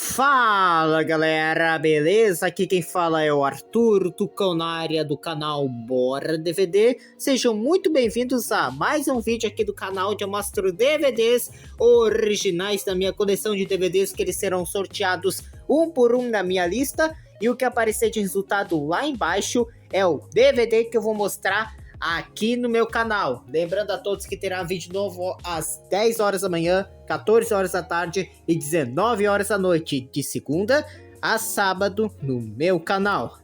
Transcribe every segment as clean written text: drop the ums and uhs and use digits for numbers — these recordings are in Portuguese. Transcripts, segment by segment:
Fala galera, beleza? Aqui quem fala é o Arthur, Tucão na área do canal Bora DVD. Sejam muito bem-vindos a mais um vídeo aqui do canal onde eu mostro DVDs originais da minha coleção de DVDs que eles serão sorteados um por um na minha lista. E o que aparecer de resultado lá embaixo é o DVD que eu vou mostrar aqui no meu canal. Lembrando a todos que terá vídeo novo às 10 horas da manhã, 14 horas da tarde e 19 horas da noite, de segunda a sábado no meu canal.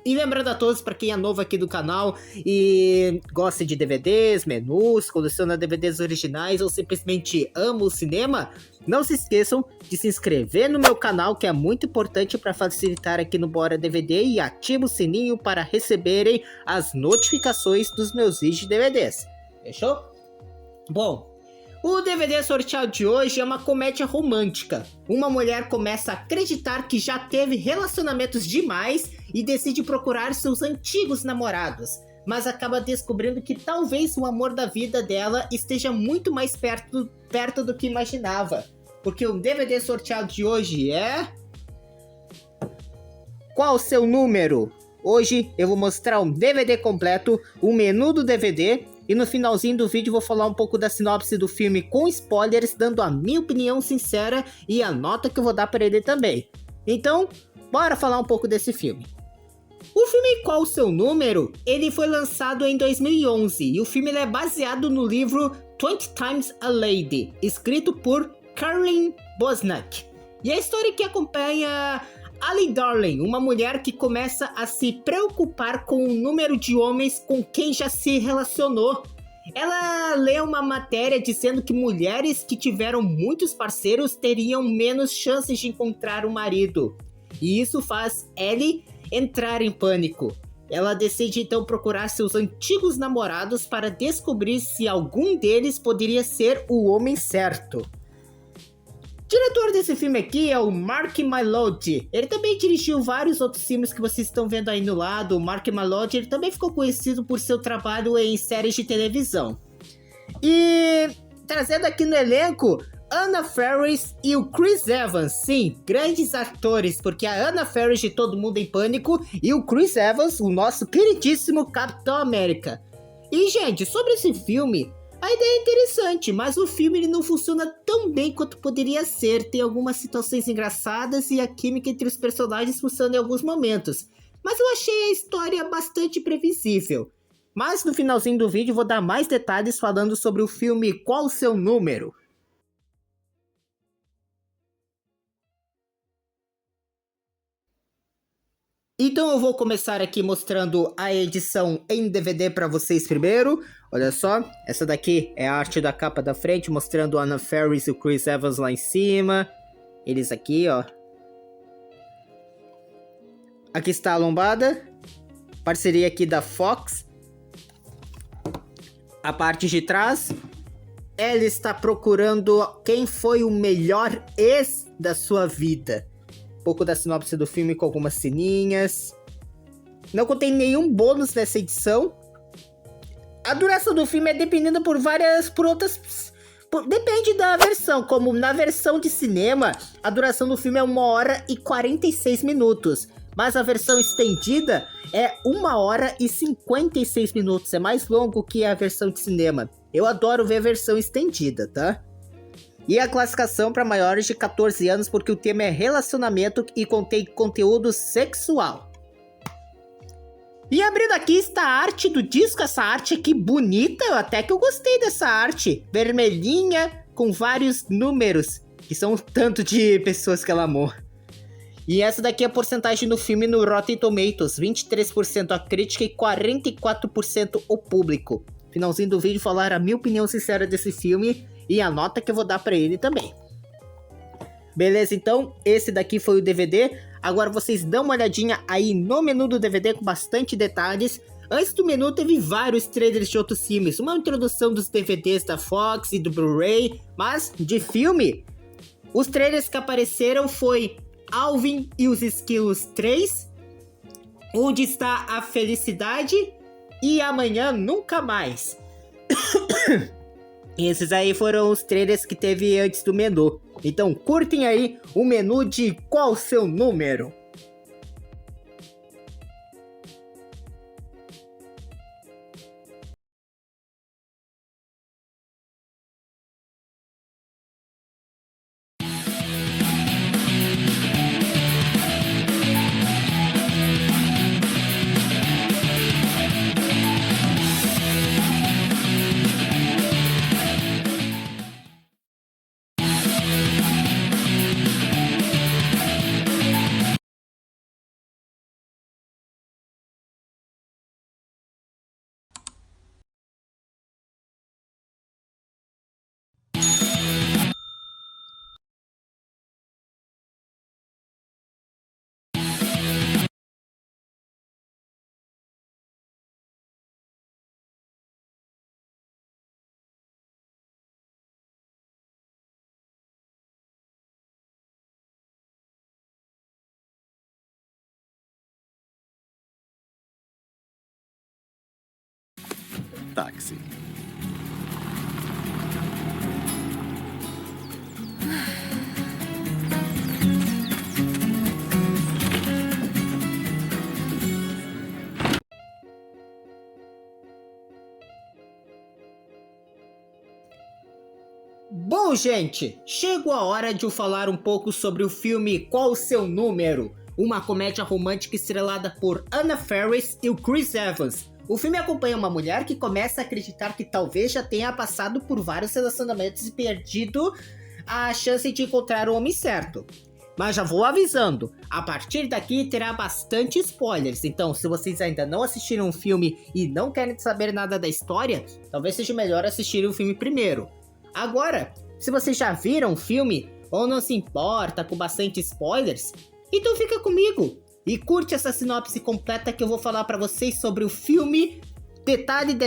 E lembrando a todos, para quem é novo aqui do canal e gosta de DVDs, menus, coleciona DVDs originais ou simplesmente ama o cinema, não se esqueçam de se inscrever no meu canal, que é muito importante para facilitar aqui no Bora DVD, e ativa o sininho para receberem as notificações dos meus vídeos de DVDs. Fechou? Bom, o DVD sorteado de hoje é uma comédia romântica. Uma mulher começa a acreditar que já teve relacionamentos demais e decide procurar seus antigos namorados, mas acaba descobrindo que talvez o amor da vida dela esteja muito mais perto do que imaginava. Porque o DVD sorteado de hoje é... Qual o seu número? Hoje eu vou mostrar um DVD completo, o menu do DVD, e no finalzinho do vídeo vou falar um pouco da sinopse do filme com spoilers, dando a minha opinião sincera e a nota que eu vou dar para ele também. Então, bora falar um pouco desse filme. O filme Qual o Seu Número? Ele foi lançado em 2011 e o filme é baseado no livro 20 Times a Lady, escrito por Carolyn Bosnack. E a história que acompanha Ali Darling, uma mulher que começa a se preocupar com o número de homens com quem já se relacionou. Ela lê uma matéria dizendo que mulheres que tiveram muitos parceiros teriam menos chances de encontrar um marido. E isso faz Ellie entrar em pânico. Ela decide então procurar seus antigos namorados para descobrir se algum deles poderia ser o homem certo. O diretor desse filme aqui é o Mark Mylod. Ele também dirigiu vários outros filmes que vocês estão vendo aí no lado. O Mark Mylod, ele também ficou conhecido por seu trabalho em séries de televisão. E trazendo aqui no elenco Anna Faris e o Chris Evans. Sim, grandes atores, porque a Anna Faris de Todo Mundo em Pânico e o Chris Evans, o nosso queridíssimo Capitão América. E gente, sobre esse filme, a ideia é interessante, mas o filme ele não funciona tão bem quanto poderia ser. Tem algumas situações engraçadas e a química entre os personagens funciona em alguns momentos. Mas eu achei a história bastante previsível. Mas no finalzinho do vídeo vou dar mais detalhes falando sobre o filme Qual o Seu Número? Então eu vou começar aqui mostrando a edição em DVD para vocês primeiro. Olha só, essa daqui é a arte da capa da frente, mostrando a Anna Faris e o Chris Evans lá em cima. Eles aqui, ó. Aqui está a lombada. Parceria aqui da Fox. A parte de trás. Ela está procurando quem foi o melhor ex da sua vida. Um pouco da sinopse do filme com algumas ceninhas. Não contém nenhum bônus nessa edição. A duração do filme é dependendo depende da versão. Como na versão de cinema, a duração do filme é 1 hora e 46 minutos. Mas a versão estendida é 1 hora e 56 minutos. É mais longo que a versão de cinema. Eu adoro ver a versão estendida, tá? E a classificação para maiores de 14 anos, porque o tema é relacionamento e contém conteúdo sexual. E abrindo aqui está a arte do disco, essa arte aqui bonita, até que eu gostei dessa arte. Vermelhinha, com vários números, que são o tanto de pessoas que ela amou. E essa daqui é a porcentagem do filme no Rotten Tomatoes, 23% a crítica e 44% o público. Finalzinho do vídeo falar a minha opinião sincera desse filme e a nota que eu vou dar pra ele também. Beleza, então esse daqui foi o DVD. Agora vocês dão uma olhadinha aí no menu do DVD com bastante detalhes. Antes do menu teve vários trailers de outros filmes, uma introdução dos DVDs da Fox e do Blu-ray, mas de filme, os trailers que apareceram foi Alvin e os Esquilos 3, Onde Está a Felicidade e Amanhã Nunca Mais. Esses aí foram os trailers que teve antes do menu. Então curtem aí o menu de Qual o Seu Número. Táxi. Bom, gente, chegou a hora de eu falar um pouco sobre o filme Qual o Seu Número? Uma comédia romântica estrelada por Anna Faris e o Chris Evans. O filme acompanha uma mulher que começa a acreditar que talvez já tenha passado por vários relacionamentos e perdido a chance de encontrar o homem certo. Mas já vou avisando, a partir daqui terá bastante spoilers, então se vocês ainda não assistiram o filme e não querem saber nada da história, talvez seja melhor assistir o filme primeiro. Agora, se vocês já viram o filme ou não se importa com bastante spoilers, então fica comigo e curte essa sinopse completa que eu vou falar pra vocês sobre o filme, detalhe,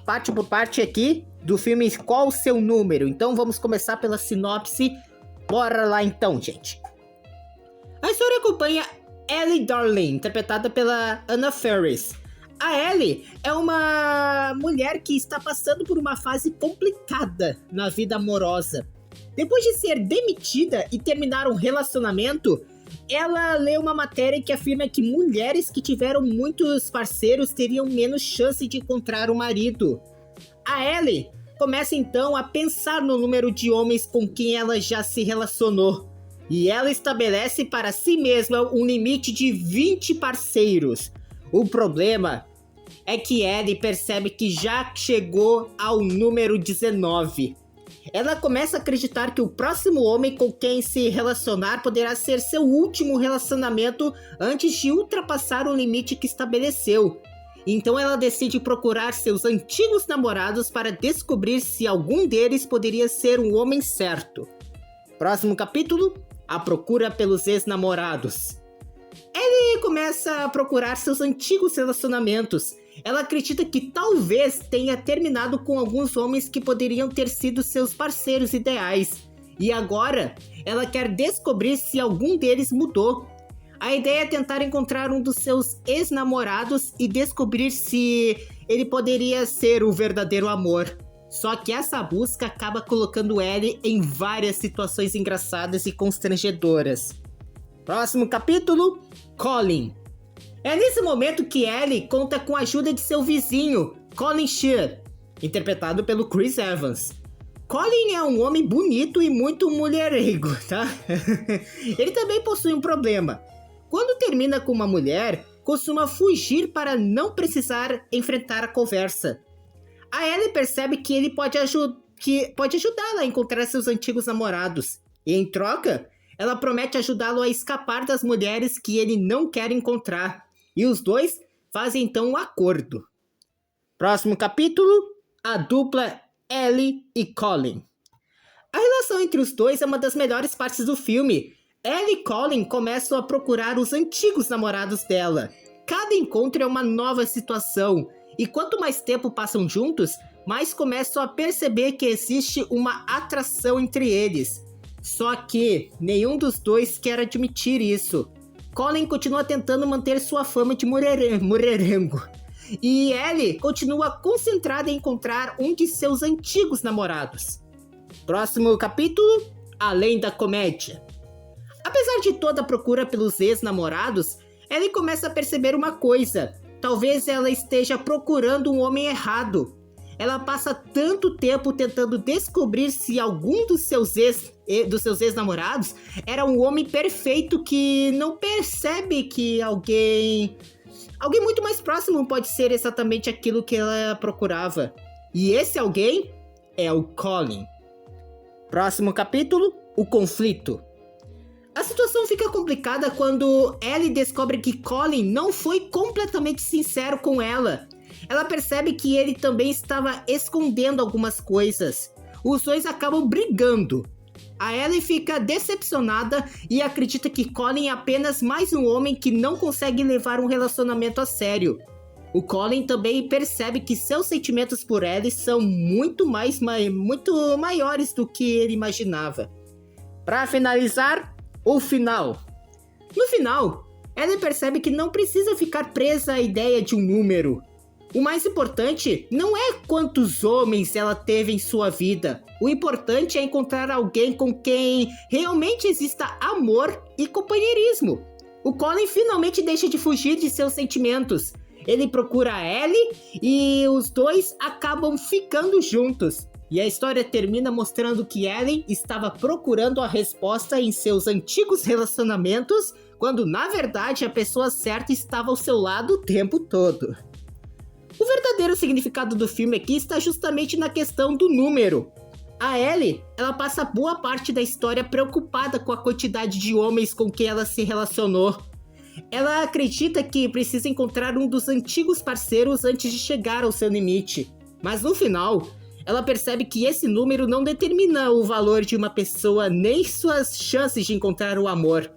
parte por parte aqui, do filme Qual o Seu Número. Então vamos começar pela sinopse, bora lá então, gente. A história acompanha Ellie Darling, interpretada pela Anna Faris. A Ellie é uma mulher que está passando por uma fase complicada na vida amorosa. Depois de ser demitida e terminar um relacionamento, ela lê uma matéria que afirma que mulheres que tiveram muitos parceiros teriam menos chance de encontrar um marido. A Ellie começa então a pensar no número de homens com quem ela já se relacionou. E ela estabelece para si mesma um limite de 20 parceiros. O problema é que Ellie percebe que já chegou ao número 19. Ela começa a acreditar que o próximo homem com quem se relacionar poderá ser seu último relacionamento antes de ultrapassar o limite que estabeleceu. Então ela decide procurar seus antigos namorados para descobrir se algum deles poderia ser um homem certo. Próximo capítulo, a procura pelos ex-namorados. Ellie começa a procurar seus antigos relacionamentos. Ela acredita que talvez tenha terminado com alguns homens que poderiam ter sido seus parceiros ideais. E agora, ela quer descobrir se algum deles mudou. A ideia é tentar encontrar um dos seus ex-namorados e descobrir se ele poderia ser o verdadeiro amor. Só que essa busca acaba colocando Ellie em várias situações engraçadas e constrangedoras. Próximo capítulo, Colin. É nesse momento que Ellie conta com a ajuda de seu vizinho, Colin Shear, interpretado pelo Chris Evans. Colin é um homem bonito e muito mulherengo, tá? Ele também possui um problema. Quando termina com uma mulher, costuma fugir para não precisar enfrentar a conversa. A Ellie percebe que ele pode ajudá-la a encontrar seus antigos namorados. E em troca, ela promete ajudá-lo a escapar das mulheres que ele não quer encontrar. E os dois fazem então um acordo. Próximo capítulo, a dupla Ellie e Colin. A relação entre os dois é uma das melhores partes do filme. Ellie e Colin começam a procurar os antigos namorados dela. Cada encontro é uma nova situação. E quanto mais tempo passam juntos, mais começam a perceber que existe uma atração entre eles. Só que nenhum dos dois quer admitir isso. Colin continua tentando manter sua fama de mulherengo. E Ellie continua concentrada em encontrar um de seus antigos namorados. Próximo capítulo, Além da Comédia. Apesar de toda a procura pelos ex-namorados, Ellie começa a perceber uma coisa. Talvez ela esteja procurando um homem errado. Ela passa tanto tempo tentando descobrir se algum dos seus ex-namorados era um homem perfeito que não percebe que alguém muito mais próximo pode ser exatamente aquilo que ela procurava. E esse alguém é o Colin. Próximo capítulo, o conflito. A situação fica complicada quando Ellie descobre que Colin não foi completamente sincero com ela. Ela percebe que ele também estava escondendo algumas coisas. Os dois acabam brigando. A Ellie fica decepcionada e acredita que Colin é apenas mais um homem que não consegue levar um relacionamento a sério. O Colin também percebe que seus sentimentos por Ellie são muito maiores do que ele imaginava. Para finalizar, o final. No final, Ellie percebe que não precisa ficar presa à ideia de um número. O mais importante não é quantos homens ela teve em sua vida. O importante é encontrar alguém com quem realmente exista amor e companheirismo. O Colin finalmente deixa de fugir de seus sentimentos. Ele procura a Ellie e os dois acabam ficando juntos. E a história termina mostrando que Ellie estava procurando a resposta em seus antigos relacionamentos, quando na verdade a pessoa certa estava ao seu lado o tempo todo. O verdadeiro significado do filme aqui está justamente na questão do número. A Ellie, ela passa boa parte da história preocupada com a quantidade de homens com quem ela se relacionou. Ela acredita que precisa encontrar um dos antigos parceiros antes de chegar ao seu limite. Mas no final, ela percebe que esse número não determina o valor de uma pessoa nem suas chances de encontrar o amor.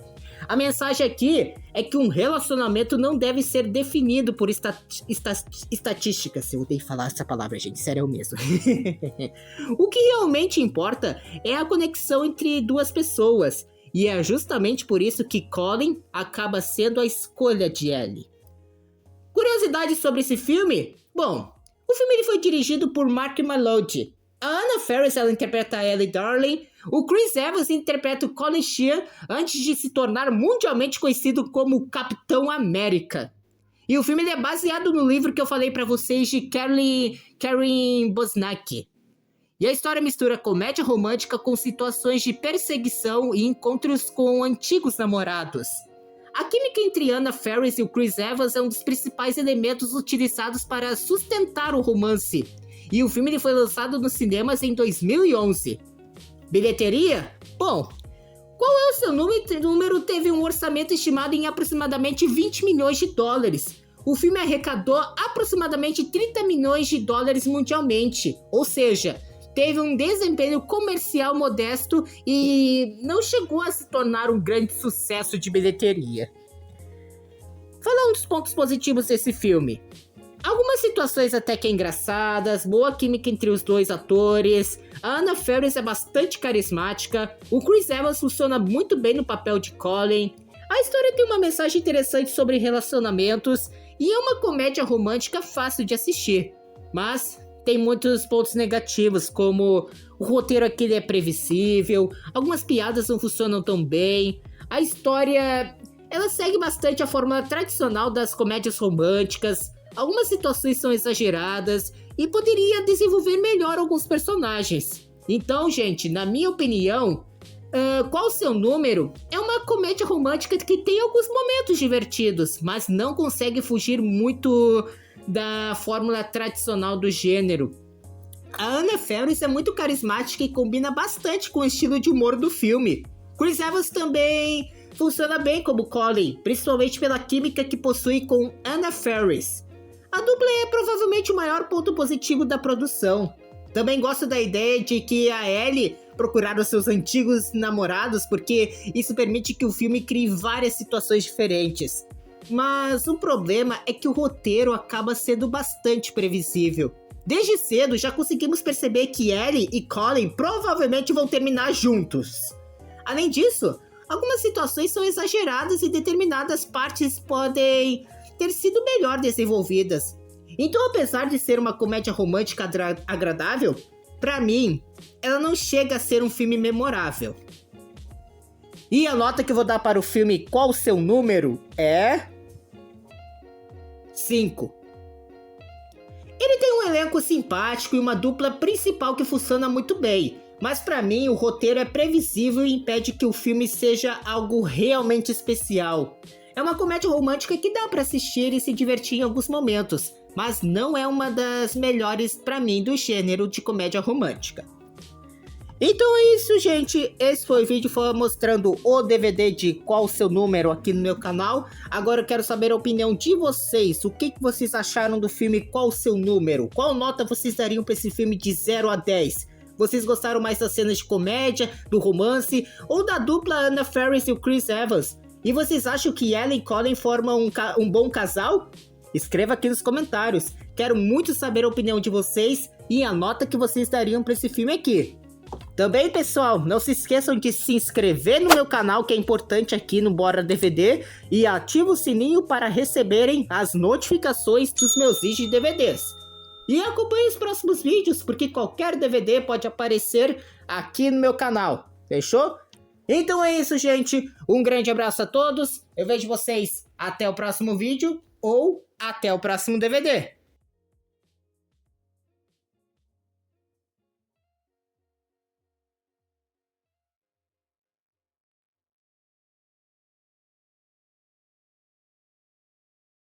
A mensagem aqui é que um relacionamento não deve ser definido por estatísticas. Eu odeio falar essa palavra, gente, sério mesmo. O que realmente importa é a conexão entre duas pessoas. E é justamente por isso que Colin acaba sendo a escolha de Ellie. Curiosidades sobre esse filme? Bom, o filme ele foi dirigido por Mark Mylod. A Anna Faris ela interpreta a Ellie Darling. O Chris Evans interpreta o Colin Sheehan antes de se tornar mundialmente conhecido como Capitão América. E o filme ele é baseado no livro que eu falei pra vocês de Karen Bosnack. E a história mistura comédia romântica com situações de perseguição e encontros com antigos namorados. A química entre Anna Faris e o Chris Evans é um dos principais elementos utilizados para sustentar o romance. E o filme ele foi lançado nos cinemas em 2011. Bilheteria? Bom, qual é o seu número? O número teve um orçamento estimado em aproximadamente 20 milhões de dólares. O filme arrecadou aproximadamente 30 milhões de dólares mundialmente. Ou seja, teve um desempenho comercial modesto e não chegou a se tornar um grande sucesso de bilheteria. Falando dos pontos positivos desse filme. Algumas situações até que engraçadas, boa química entre os dois atores, a Anna Faris é bastante carismática, o Chris Evans funciona muito bem no papel de Colin, a história tem uma mensagem interessante sobre relacionamentos e é uma comédia romântica fácil de assistir, mas tem muitos pontos negativos, como o roteiro aqui é previsível, algumas piadas não funcionam tão bem, a história ela segue bastante a fórmula tradicional das comédias românticas. Algumas situações são exageradas e poderia desenvolver melhor alguns personagens. Então, gente, na minha opinião, Qual o Seu Número é uma comédia romântica que tem alguns momentos divertidos, mas não consegue fugir muito da fórmula tradicional do gênero. A Anna Faris é muito carismática e combina bastante com o estilo de humor do filme. Chris Evans também funciona bem como Colin, principalmente pela química que possui com Anna Faris. A dupla é provavelmente o maior ponto positivo da produção. Também gosto da ideia de que a Ellie procurar os seus antigos namorados, porque isso permite que o filme crie várias situações diferentes. Mas o problema é que o roteiro acaba sendo bastante previsível. Desde cedo já conseguimos perceber que Ellie e Colin provavelmente vão terminar juntos. Além disso, algumas situações são exageradas e determinadas partes podem ter sido melhor desenvolvidas. Então, apesar de ser uma comédia romântica agradável, pra mim, ela não chega a ser um filme memorável. E a nota que eu vou dar para o filme Qual o Seu Número é 5. Ele tem um elenco simpático e uma dupla principal que funciona muito bem, mas pra mim o roteiro é previsível e impede que o filme seja algo realmente especial. É uma comédia romântica que dá pra assistir e se divertir em alguns momentos, mas não é uma das melhores pra mim do gênero de comédia romântica. Então é isso, gente. Esse foi o vídeo mostrando o DVD de Qual o Seu Número aqui no meu canal. Agora eu quero saber a opinião de vocês. O que vocês acharam do filme Qual o Seu Número? Qual nota vocês dariam para esse filme de 0 a 10? Vocês gostaram mais das cenas de comédia, do romance ou da dupla Anna Faris e o Chris Evans? E vocês acham que Ellen e Colin formam um bom casal? Escreva aqui nos comentários. Quero muito saber a opinião de vocês e a nota que vocês dariam para esse filme aqui. Também, pessoal, não se esqueçam de se inscrever no meu canal, que é importante aqui no Bora DVD, e ativa o sininho para receberem as notificações dos meus vídeos de DVDs. E acompanhe os próximos vídeos, porque qualquer DVD pode aparecer aqui no meu canal, fechou? Então é isso, gente. Um grande abraço a todos. Eu vejo vocês até o próximo vídeo ou até o próximo DVD.